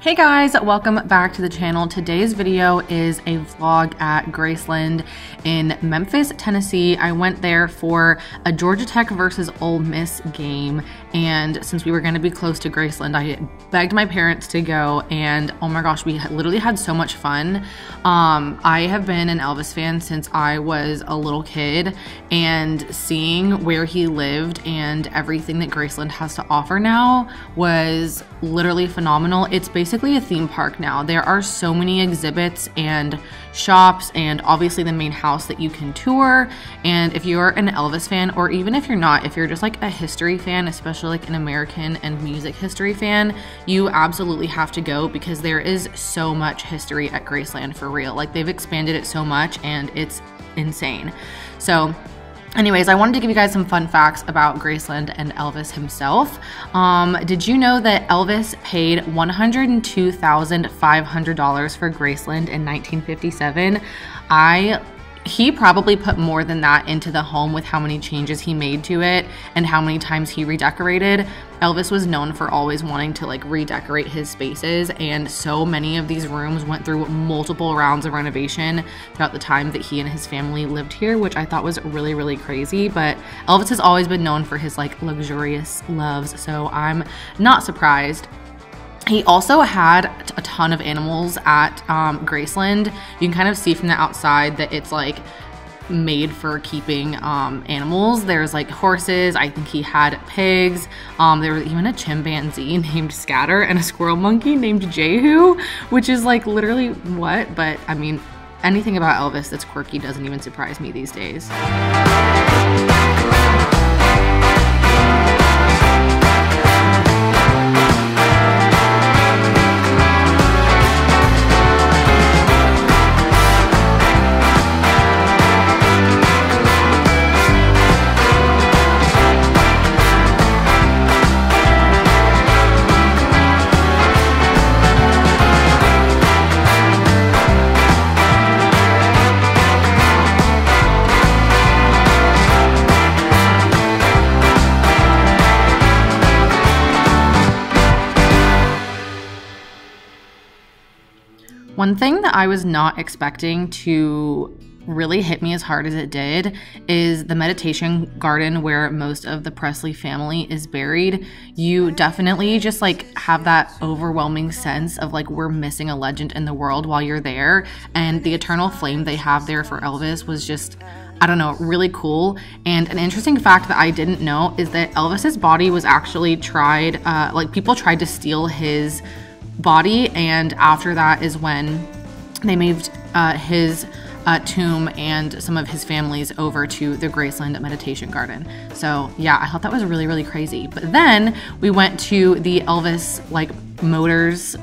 Hey guys, welcome back to the channel. Today's video is a vlog at Graceland in Memphis, Tennessee. I went there for a Georgia Tech versus Ole Miss game, and since we were going to be close to Graceland, I begged my parents to go, and oh my gosh, we literally had so much fun. I have been an Elvis fan since I was a little kid, and seeing where he lived and everything that Graceland has to offer now was literally phenomenal. It's basically a theme park now. There are so many exhibits and shops, and obviously the main house that you can tour. And if you're an Elvis fan, or even if you're not, if you're just like a history fan, especially like an American and music history fan, you absolutely have to go because there is so much history at Graceland, for real. Like, they've expanded it so much and it's insane. So anyways, I wanted to give you guys some fun facts about Graceland and Elvis himself. Did you know that Elvis paid $102,500 for Graceland in 1957? He probably put more than that into the home with how many changes he made to it and how many times he redecorated. Elvis was known for always wanting to like redecorate his spaces, and so many of these rooms went through multiple rounds of renovation throughout the time that he and his family lived here, which I thought was really, really crazy. But Elvis has always been known for his like luxurious loves, so I'm not surprised. He also had a ton of animals at Graceland. You can kind of see from the outside that it's like made for keeping animals. There's like horses. I think he had pigs. There was even a chimpanzee named Scatter and a squirrel monkey named Jehu, which is like literally what? But I mean, anything about Elvis that's quirky doesn't even surprise me these days. One thing that I was not expecting to really hit me as hard as it did is the meditation garden where most of the Presley family is buried. You definitely just like have that overwhelming sense of like, we're missing a legend in the world while you're there. And the eternal flame they have there for Elvis was just, I don't know, really cool. And an interesting fact that I didn't know is that Elvis's body was actually tried, like people tried to steal his body, and after that is when they moved his tomb and some of his families over to the Graceland Meditation Garden. So yeah, I thought that was really, really crazy. But then we went to the Elvis like Motors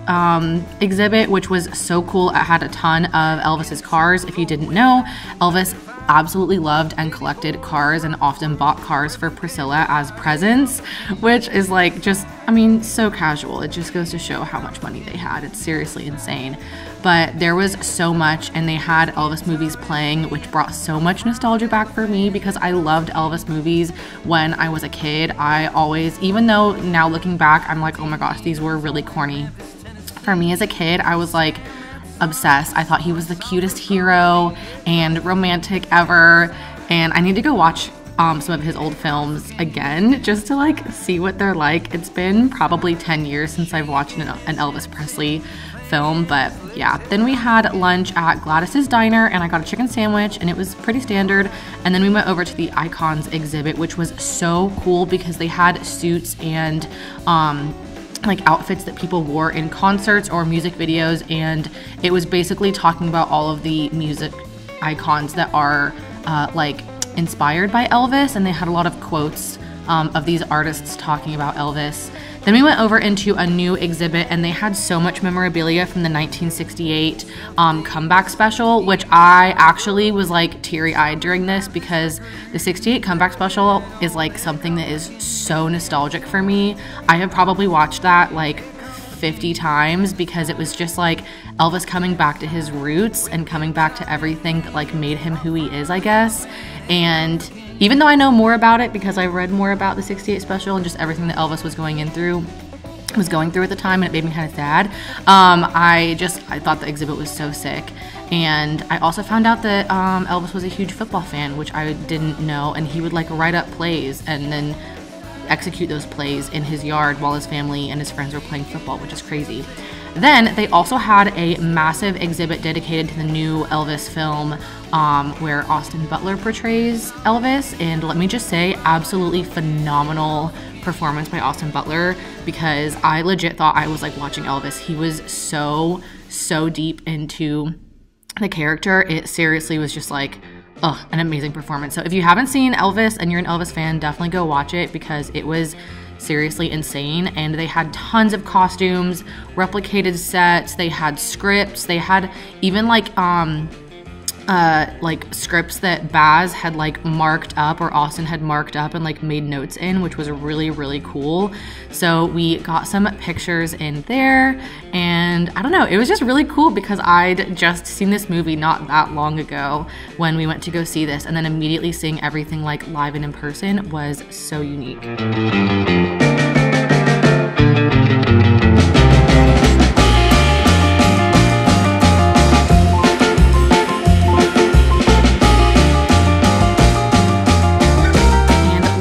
exhibit, which was so cool. It had a ton of Elvis's cars. If you didn't know, Elvis absolutely loved and collected cars and often bought cars for Priscilla as presents, which is like just, I mean, so casual. It just goes to show how much money they had. It's seriously insane. But there was so much, and they had Elvis movies playing, which brought so much nostalgia back for me because I loved Elvis movies when I was a kid. I always, even though now looking back, I'm like, oh my gosh, these were really corny. For me as a kid, I was like obsessed. I thought he was the cutest hero and romantic ever, and I need to go watch some of his old films again just to like see what they're like. It's been probably 10 years since I've watched an Elvis Presley film, but yeah. Then we had lunch at Gladys's Diner, and I got a chicken sandwich, and it was pretty standard. And then we went over to the Icons exhibit, which was so cool because they had suits and like outfits that people wore in concerts or music videos, and it was basically talking about all of the music icons that are like inspired by Elvis, and they had a lot of quotes of these artists talking about Elvis. Then we went over into a new exhibit, and they had so much memorabilia from the 1968 comeback special, which I actually was like teary-eyed during this because the 68 comeback special is like something that is so nostalgic for me. I have probably watched that like 50 times because it was just like Elvis coming back to his roots and coming back to everything that like made him who he is, I guess. And even though I know more about it because I've read more about the 68 special and just everything that Elvis was going in through, was going through at the time, and it made me kind of sad. I thought the exhibit was so sick. And I also found out that Elvis was a huge football fan, which I didn't know, and he would like write up plays and then execute those plays in his yard while his family and his friends were playing football, which is crazy. Then they also had a massive exhibit dedicated to the new Elvis film, where Austin Butler portrays Elvis, and let me just say, absolutely phenomenal performance by Austin Butler, because I legit thought I was like watching Elvis. He was so deep into the character. It seriously was just like, an amazing performance. So if you haven't seen Elvis and you're an Elvis fan, definitely go watch it, because it was seriously insane. And they had tons of costumes, replicated sets, they had scripts, they had even like scripts that Baz had like marked up, or Austin had marked up and like made notes in, which was really cool. So we got some pictures in there, and I don't know, it was just really cool because I'd just seen this movie not that long ago when we went to go see this, and then immediately seeing everything like live and in person was so unique.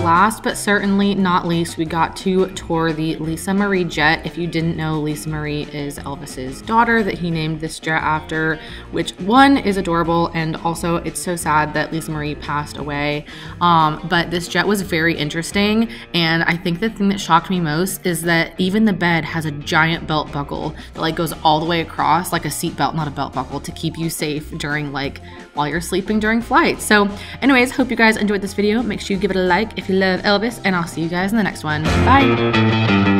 Last but certainly not least, we got to tour the Lisa Marie jet. If you didn't know, Lisa Marie is Elvis's daughter that he named this jet after, which one is adorable, and also it's so sad that Lisa Marie passed away. But this jet was very interesting, and I think the thing that shocked me most is that even the bed has a giant belt buckle that like goes all the way across, like a seat belt, not a belt buckle, to keep you safe during like while you're sleeping during flight. So anyways, hope you guys enjoyed this video. Make sure you give it a like if you love Elvis, and I'll see you guys in the next one. Bye.